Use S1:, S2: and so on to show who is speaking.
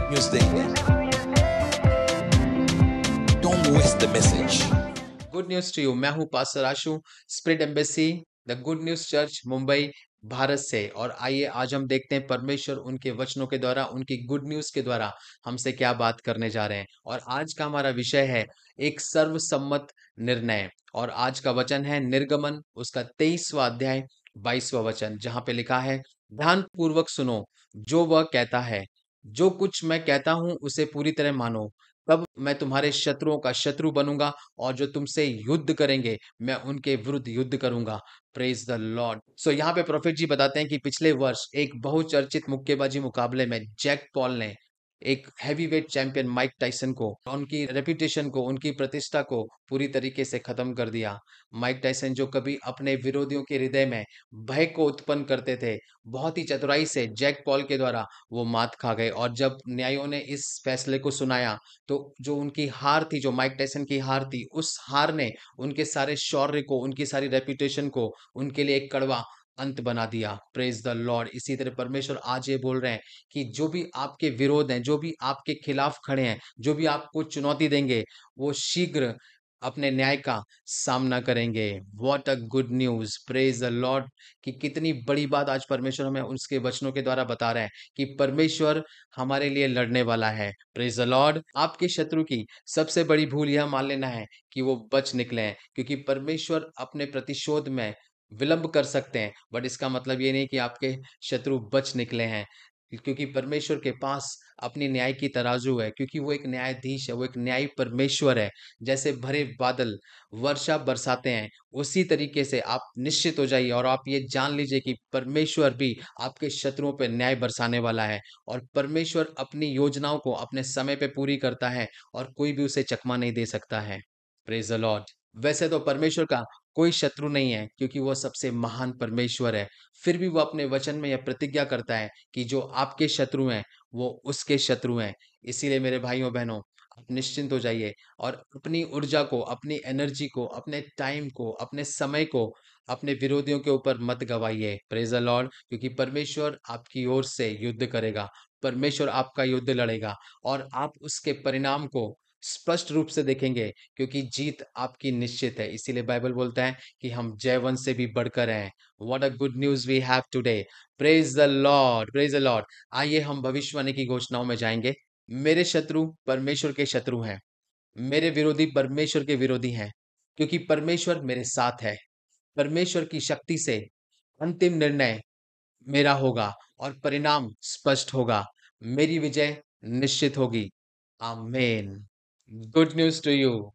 S1: News देंगे। Don't waste the message.
S2: Good news to you. मैं हूं pastor Ashu, spirit embassy, the good news church, Mumbai, Bharat से। और आइए आज हम देखते हैं परमेश्वर उनके वचनों के द्वारा, उनकी गुड न्यूज के द्वारा हमसे क्या बात करने जा रहे हैं। और आज का हमारा विषय है एक सर्वसम्मत निर्णय। और आज का वचन है निर्गमन, उसका 23वां अध्याय 22वां वचन, जहां पे लिखा है, ध्यान पूर्वक सुनो जो वह कहता है, जो कुछ मैं कहता हूं उसे पूरी तरह मानो, तब मैं तुम्हारे शत्रुओं का शत्रु बनूंगा और जो तुमसे युद्ध करेंगे मैं उनके विरुद्ध युद्ध करूंगा। Praise the Lord. सो यहाँ पे प्रोफेट जी बताते हैं कि पिछले वर्ष एक बहुचर्चित मुक्केबाजी मुकाबले में जैक पॉल ने एक हैवीवेट चैंपियन माइक टाइसन को, उनकी रेपुटेशन को, उनकी प्रतिष्ठा को पूरी तरीके से खत्म कर दिया। माइक टाइसन जो कभी अपने विरोधियों के हृदय में भय को उत्पन्न करते थे, बहुत ही चतुराई से जैक पॉल के द्वारा वो मात खा गए। और जब न्यायों ने इस फैसले को सुनाया, तो जो उनकी हार थी, जो माइक टाइसन की हार थी, उस हार ने उनके सारे शौर्य को, उनकी सारी रेपुटेशन को उनके लिए एक कड़वा अंत बना दिया। Praise the Lord. इसी तरह परमेश्वर आज ये बोल रहे हैं कि जो भी आपके विरोध हैं, जो भी आपके खिलाफ खड़े हैं, जो भी आपको चुनौती देंगे, वो शीघ्र अपने न्याय का सामना करेंगे। What a good news. Praise the Lord. कि कितनी बड़ी बात आज परमेश्वर हमें उसके वचनों के द्वारा बता रहे हैं कि परमेश्वर हमारे लिए लड़ने वाला है। Praise the Lord. आपके शत्रु की सबसे बड़ी भूल यह मान लेना है कि वो बच निकले हैं, क्योंकि परमेश्वर अपने प्रतिशोध में विलंब कर सकते हैं, बट इसका मतलब ये नहीं कि आपके शत्रु बच निकले हैं। क्योंकि परमेश्वर के पास अपनी न्याय की तराजू है, क्योंकि वो एक न्यायाधीश है, वो एक न्यायी परमेश्वर है। जैसे भरे बादल वर्षा बरसाते हैं, उसी तरीके से आप निश्चित हो जाइए और आप ये जान लीजिए कि परमेश्वर भी आपके शत्रुओं पे न्याय बरसाने वाला है। और परमेश्वर अपनी योजनाओं को अपने समय पे पूरी करता है और कोई भी उसे चकमा नहीं दे सकता है। Praise the Lord. वैसे तो परमेश्वर का कोई शत्रु नहीं है, क्योंकि वो सबसे महान परमेश्वर है। फिर भी वो अपने वचन में यह प्रतिज्ञा करता है कि जो आपके शत्रु हैं वो उसके शत्रु हैं। इसीलिए मेरे भाइयों बहनों, आप निश्चिंत हो जाइए और अपनी ऊर्जा को, अपनी एनर्जी को, अपने टाइम को, अपने समय को अपने विरोधियों के ऊपर मत गवाइए। Praise the Lord. क्योंकि परमेश्वर आपकी ओर से युद्ध करेगा, परमेश्वर आपका युद्ध लड़ेगा और आप उसके परिणाम को स्पष्ट रूप से देखेंगे, क्योंकि जीत आपकी निश्चित है। इसीलिए बाइबल बोलता है कि हम जयवंत से भी बढ़कर हैं। What a good news we have today. Praise the Lord, praise the Lord. आइए हम भविष्यवाणी की घोषणाओं में जाएंगे। मेरे शत्रु परमेश्वर के शत्रु हैं, मेरे विरोधी परमेश्वर के विरोधी हैं, क्योंकि परमेश्वर मेरे साथ है। परमेश्वर की शक्ति से अंतिम निर्णय मेरा होगा और परिणाम स्पष्ट होगा। मेरी विजय निश्चित होगी। आमीन। Good news to you.